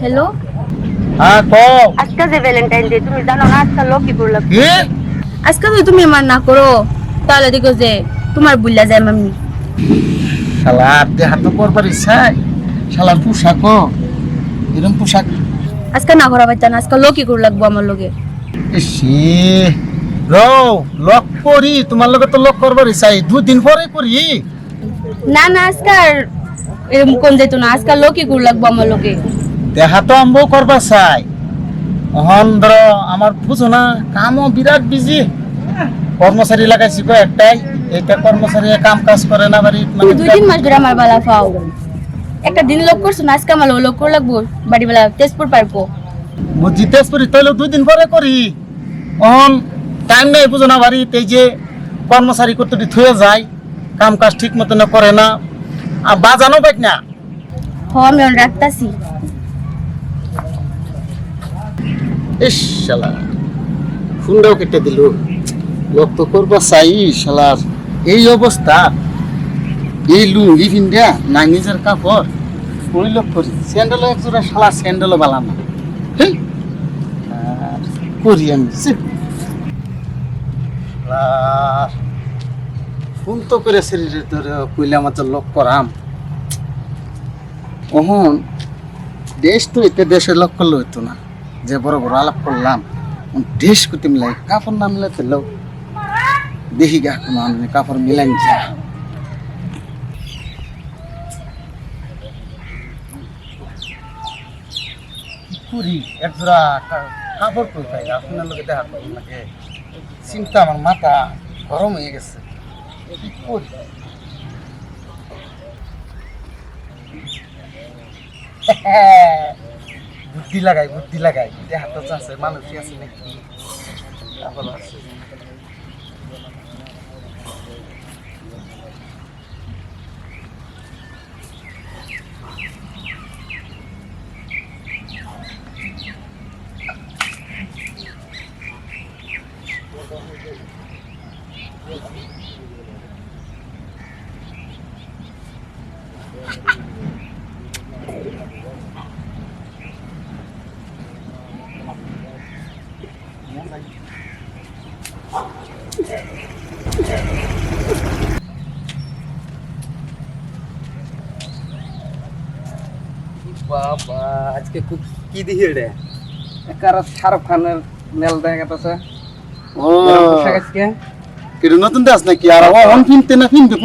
Hello, হ্যাঁ কও আজকে যে ভ্যালেন্টাইন ডে তুমি জানো না আজকে লক্ষ্মীপুর লাগবে। কি আজকে যদি তুমি আমার না করো তাহলে দেখো যে তোমার বুল্লা যায় মামি। শালা দেহা তো করবার ইচ্ছাই শালার পোশাকও এরকম পোশাক আজকে না করা পাইতা না, আজকে লক্ষ্মীপুর লাগবো আমার লগে। ইসি রও লক করি তোমার লগে তো লক করবার ইচ্ছাই দুদিন পরে করি না না আজকে আর এরকম কোন যাইতো না, আজকে লক্ষ্মীপুর লাগবো আমার লগে। দেহা তো আম্বও করবার চাই অহন ধরো আমার বুঝো না কামও বিরাট বিজি কর্মচারী লাগাইছি একটাই এইটা কর্মচারী কাম কাজ করে না বাড়ি তুমি 2-3 মাস ধরে আমার বালা পাও, একটা দিন লোক করছো না, আজকে আমার লোক করে লাগবো বাড়ি বেলা তেজপুর পারবো। বুঝি তেজপুরি তাইলে 2 দিন পরে করি অহন টাইম নেই বুঝো না বাড়িতে এই যে কর্মচারী কতটি থুয়ে যায় কাম কাজ ঠিক মতো না করে না আর বাজানো পাই না আমি রাখতাছি। ইস শালা ফোনটাও কেটে দিল লোক তো করবা চাই শালার এই অবস্থা এই লুঙ্গি পিন্ডা না নিজের কাপড় ওই লোক করি স্যান্ডেলও একজোড়া শালা স্যান্ডেলও বালা না হেই, আর করি আমি ফোন তো করে শরীরে ধরে কইলে আমার তো লোক করাম ওহন দেশ তো এতে দেশের লোক করলে হইতো না যে বড় বড় আলাপ করলাম দেশ করতে মিলাই কাপড় না মিলাতে লোক দেখি গা কোনো আমি কাপড় মিলাই যা করি একজোড়া কাপড় কই পাই আপনার লোকে দেখা করুন নাকি চিন্তা আমার মাথা গরম হয়ে গেছে কি করি বুদ্ধি লাগাই দেখা তো আছে মানুষই আছে নাকি কাপড় আছে বাবা আজকে খুব কি দেখি রে একার শাহরুখ খানের মেল দেখা গেছে ও পোশাক আজকে কিরু নতুন দাস নাকি আর অন কিনতে না কিনবে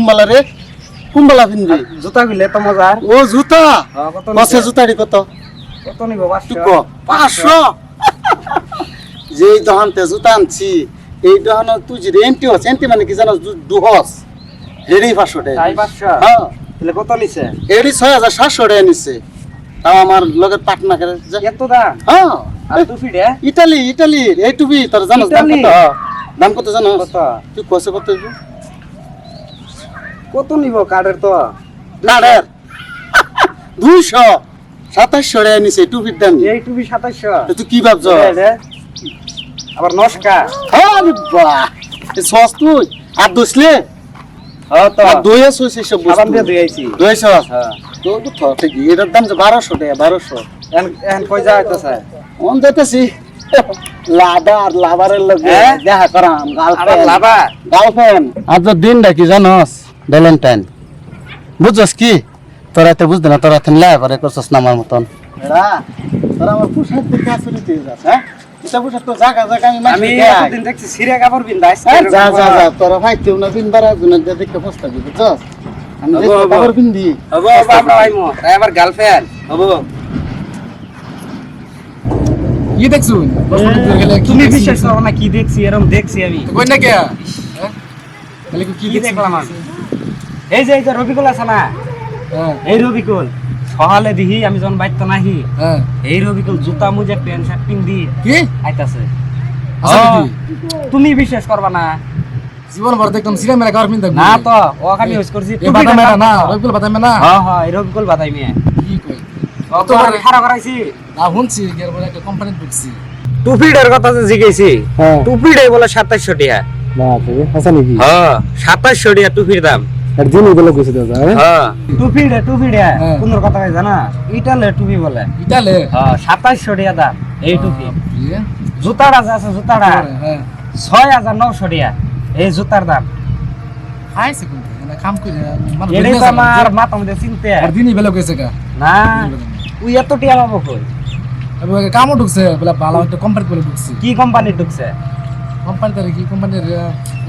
কুম্বালা কিনবি জুতা গুলে তো মজার ও জুতা কত কসে জুতাড়ি কত কত নিব 500 যেই দহনতে জুতা আনছি এই দহন তুই যে রেন্টি হস এন্টি মানে কি জানো দুহস হেরি 500 টাকা তাই 500 হ্যাঁ তাহলে কত নিছে এডি 6700 টাকা নিছে তাও আমার লগের পাটনা করে এত দাম হ্যাঁ আর টুপি রে ইটালি এই টুপি তোর জানো দাম কত জানো কত তুই কসে কত কত নিব কার্ডের তো কার্ডের 227 টাকা নিছে টুপির দাম এই টুপি 2700 তুই কি ভাবছ আবার নস্কা আরে বাহ এ সস তুই আর দোসলে হ্যাঁ তো আর দইয়া সইছে সব সাবান বস্তু দিয়ে ধুইছি দইছ হ্যাঁ তো তো ঠিক এটার দাম যে 1200 টাকা 1200 এন কই যাইতেছে অন যাইতেছি লাভারের লগে হ্যাঁ? দেখা করাম আবার গার্লফ্রেন্ড লাভা গার্লফ্রেন্ড আজ দিনটা কি জানোস ভ্যালেন্টাইন বুঝছস কি তোরা তো বুঝতে না তোরা তো লাই করে করছস না আমার মতন এরা তোরা আমার পোশাক দেখে আসলে তুই যাস হ্যাঁ এটা পোশাক তো জায়গা আমি একদিন দেখছি সিরিয়া কাপড় পিন্দাইছ যা তোরা ভাই কেউ না পিনবার একজন দেখে পস্তাবি বুঝছস আমি হবো, হবো। কাপড় পিন্দি হবো আমরা ভাইমো তাই আমার গার্লফ্রেন্ড হবো কি দেখছুন তুমি বিশ্বাস করো না কি দেখছি এরকম দেখছি আমি কই না কে তাহলে কি কি দেখছিস? দেখলাম আমি এই যে রবিকুল আছে না হ্যাঁ এই রবিকুল সহালে দিহি আমি যখন বাইতে নাহি হ্যাঁ এই রবিকুল জুতা মুজে প্যান্ট শার্ট পিন্দি কি আইতাছে আচ্ছা নাকি তুমি বিশ্বাস করবা না জীবন ভর দেখতাম সিরা মেরা কার পিন না তো ও খালি হইস করছি এ বাদাম মেরা না রবিকুল বাদাম মেরা না হ্যাঁ হ্যাঁ এই রবিকুল বাতাই মিয়া কি কই তো আমি খারাপ করাইছি না শুনছি এর বলে একটা কোম্পানি ঢুকছি টুপিটার কথা যে জিজ্ঞেসি হ্যাঁ টুপিটাই বলে 2700 টাকা না তুই হাসা নাকি হ্যাঁ 2700 টাকা টুপির দাম আর দিন গুলো কইছে দাদা হ্যাঁ টুপি রে হ্যাঁ। কোন কথা হয় জানা ইটালে টুপি বলে ইতালে হ্যাঁ 2700 টাকা দাম এই টুপি জুতাটা যে আছে জুতাটা হ্যাঁ 6900 টাকা এই জুতার দাম খাইছে কোন না কাম করে মানে এটাই তো আমার মাথা মধ্যে চিনতে আর দিনই বেলা কইছে কা না তুই এত টাকা পাবো কই এবং কামও ঢুকছে বলে ভালো একটা কোম্পানি করে ঢুকছে কি কোম্পানি ঢুকছে কোম্পানি তার কি কোম্পানির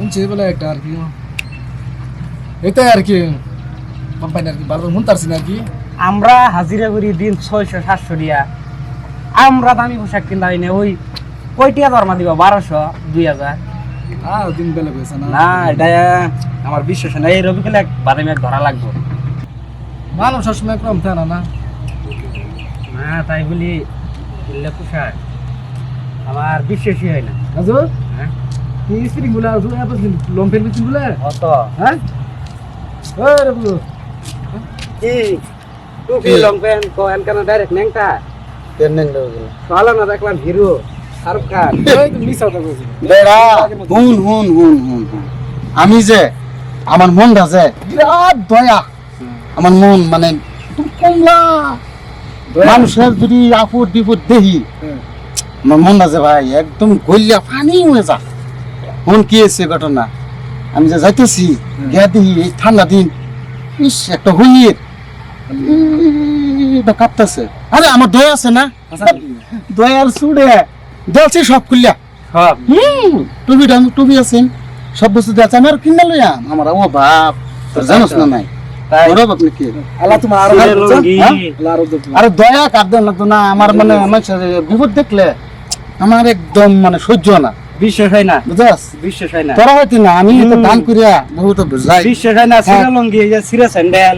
উনছে বলে একটা আর কি এটাই আর কি কোম্পানি আর কি ভালো মুনতারছি না কি আমরা হাজিরা করি দিন 600 700 টাকা আমরা দামি পোশাক কিনাই না ওই কয় টাকা দরমা দিবা 1200 2000 আর দিন বেলা কইছে না না এটা আমার বিশ্বাস না এই রবিকালে বাদামি এক ধরা লাগবে মানুষ সবসময় কম থাকে না না না তাই বলি কিনলে পোশাক আমার বিশ্বাসই হয় না রাজু হ্যাঁ কি স্ত্রী গুলা এত লং ফেল বিচিন গুলা অত হ্যাঁ ওই রে বুঝো কি টুপি লং প্যান্ট কোন কেন ডাইরেক্ট নেংটা কেন গেল চলো না দেখলাম হিরো শাহরুখ খান ওই তো মিস আউট কইছে বেড়া হুন হুন হুন হুন হুন। আমি যে আমার মনটা যে বিরাট দয়া আমার মন মানে একদম কমলা মানুষের যদি আপদ বিপদ দেখি আমার মনটা যে ভাই একদম গলিয়া পানি হয়ে যা মন কি হয়েছে ঘটনা আমি যে যাইতেছি গিয়া দেখি এই ঠান্ডা দিন ইস একটা হুইয়ের কাঁপতেছে আরে আমার দয়া আছে না দয়ার চুড়ে দেখছি সব খুললা সব টুপি আছেন সব বস্তু দেখছে আমি আর কিনা লইয়া আমার ও বাপ তোর জানোস না নাই তাই গৌরব আপনি কি আল্লাহ তোমার আরো সিরে বুঝছো? লুঙ্গি। হ্যাঁ? আল্লাহ আরো দেখো আরে দয়া কাঁদতেন লাগতো না আমার মানে মানুষের বিপদ দেখলে আমার একদম মানে সহ্য না বিশ্বাস হয় না বুঝাস বিশ্বাস হয় না তোরা হয়তো না আমি তো দান করিয়া বহুত যাই বিশ্বাস হয় না সিরে লুঙ্গি এই যে সিরে স্যান্ডেল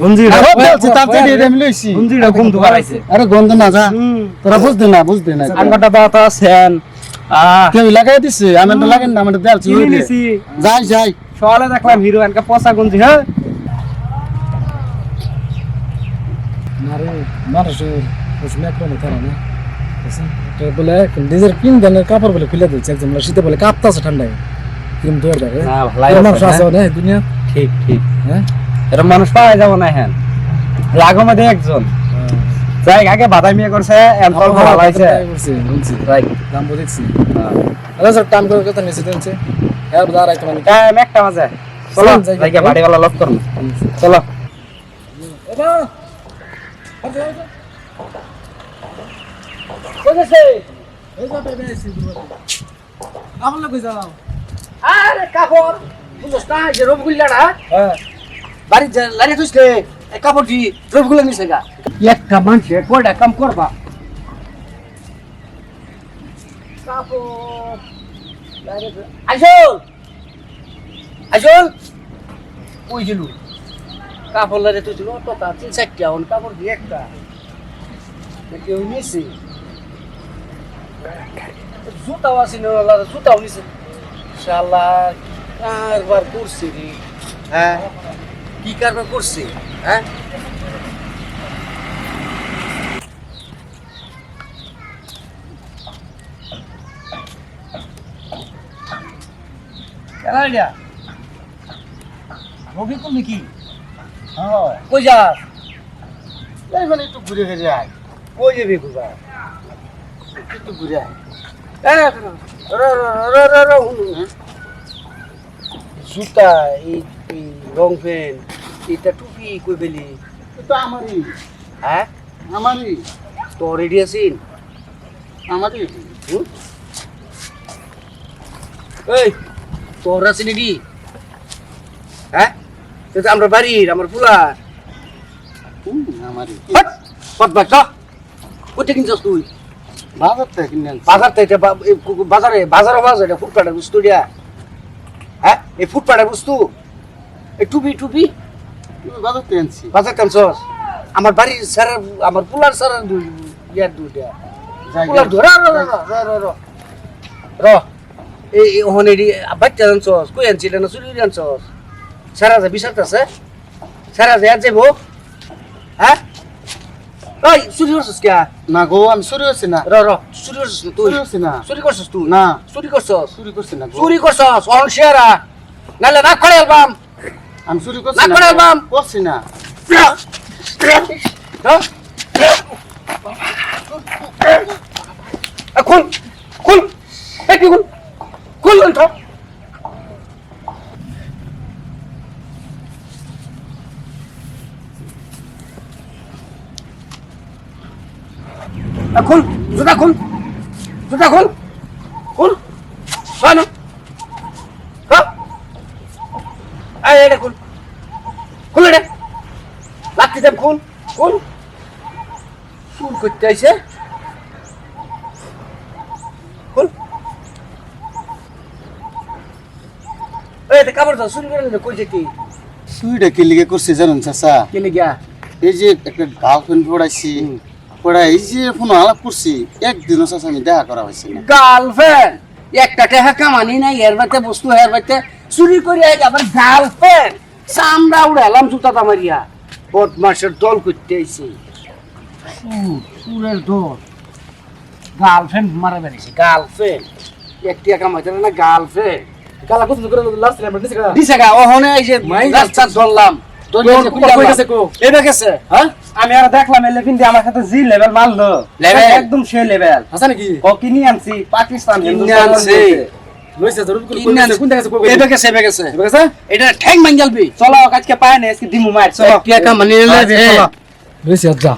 গুঞ্জি আরো বলছি তার থেকে এটা আমি লইছি গুঞ্জিটা গন্ধ বাড়াইছে আরে গন্ধ না যা তোরা বুঝতে না আঙ্গটা দাও সেন কেউ লাগাই দিছে আমি তো লাগেন না আমার দেয়াল কিনে নিছি যাই যাই সকালে দেখলাম হিরো এনকা পচা গুঞ্জি হ্যাঁ নারে মানুষের সবসময় একরকম থাকে না বুঝছেন? তো বলে নিজের কিন দানের কাপড় বলে খুলে দিচ্ছে একদম শীতে বলে কাঁপতাছে ঠান্ডায় কিরম দৌড় দেখে না ভালাই মানুষ আছে না এই দুনিয়া ঠিক ঠিক হ্যাঁ এরকম মানুষ পাওয়া যাবো না হ্যাঁ লাগো মধ্যে একজন যাই আগে বাদামি করছে এমন ভালো হয়েছে রাইট দাম বলেছি আরে স্যার টাইম করে কথা নিচে দিনছে হ্যাঁ দাঁড় আইতে মানে টাইম একটা বাজে চলো জায়গা বাড়িওয়ালা লক করুন চলো এটা কোথাছে এই যাবে বেশি আমার লোক যাও আরে কাপড় বুঝছ না যে রবগুল্লাটা হ্যাঁ বাড়ি লাড়ি তুইছে এই কাপড় দি রবগুলা নিছে গা একটা মানুষে কয়টা কাম করবা কাপড় আইসল আইসল কই দিলু কাপড় লাড়ি তুইছিল টাকা 3-4 টাকা কাপড় দি একটা কেউ নিছে জুতাও আছে না জুতাও নিছে শালা কারবার করছি রে হ্যাঁ কি কারবার করছি হ্যাঁ কেন আইডিয়া রবি করলি কি হ্যাঁ কই যাস এই মানে একটু ঘুরে ঘুরে আয় কই যাবি ঘুরা একটু ঘুরে আয় জুতা এই রং প্যান্ট এটা টুপি কই পেলি এটা আমারই হ্যাঁ আমারই তো রেডি আছিস আমারই এই তোর আছে নাকি হ্যাঁ এটা আমরা বাড়ির আমার পুলা আমারই বাচ্চা কোথায় কিনছিস তুই বাজার থেকে কিনে আনছি। বাজার থেকে বাজারে বাজার এটা ফুটপাটের বস্তু দিয়া হ্যাঁ এই ফুটপাটের বস্তু এই টুপি টুপি তুমি বাজার থেকে আনছি বাজার কানছস আমার বাড়ির স্যার আমার পুলার স্যার ইয়ার দুইটা যাই পুলার ধরা র এই ওখানে বাচ্চা আনছস কই আনছিস না চুরি আনছস সারা যা বিচারতে আছে সারা যা যাইব হ্যাঁ ওই চুরি করছিস কে না গো আমি চুরি করছি না র চুরি করছিস না তুই চুরি করছি না চুরি করছিস তুই না চুরি করছস চুরি করছি না গো চুরি করছস অন শেয়ারা নালে রাগ করে অ্যালবাম আমি চুরি করছি না না করে অ্যালবাম করছি না খুল খুল এই কি খুল খুল তো খুল জুতা খুল জুতা খুল খুল হয় না হ্যাঁ এটা খুল খুল এটা লাগতে দেব খুল খুল খুল করতে আইছে খুল এই তো কাপড় তো শুরু করে কইছে কি চুরিটা কি লিগে করছি জানেন চাচা কি লিগা এই যে একটা গার্লফ্রেন্ড পড়াইছি পড়াই এই যে ফোন আলাপ করছি একদিনও চাচা আমি দেখা করা হয়েছে না গার্লফ্রেন্ড একটা টাকা কামানি নাই এর বাতে বস্তু হের বাতে চুরি করে আবার গার্লফ্রেন্ড চামড়া উড়ালাম জুতা তামারিয়া বদমাসের দল করতে আইছে সুরের দল গার্লফ্রেন্ড মারা বেরিয়েছে গার্লফ্রেন্ড একটি কামাইতে না গার্লফ্রেন্ড কালা কত করে লাস্ট টাইম দিছে গা দিছে গা ওহনে এই যে রাস্তা ধরলাম কই গেছে কো এটা গেছে হ্যাঁ আমি আর দেখলাম এই লেফিন দিয়ে আমার সাথে জি লেভেল মারলো Level? একদম সে লেভেল হাসা নাকি ও কিনি আনছি পাকিস্তান কিনে হিন্দুস্তান আনছি। লইছে জরুর করে কিনে আনছি। কোন গেছে কো এটা গেছে এটা গেছে গেছে এটা ঠ্যাং মাঙ্গালবি চলো আজকে পায় না আজকে দিমু মার চলো টাকা মানে লইছে যা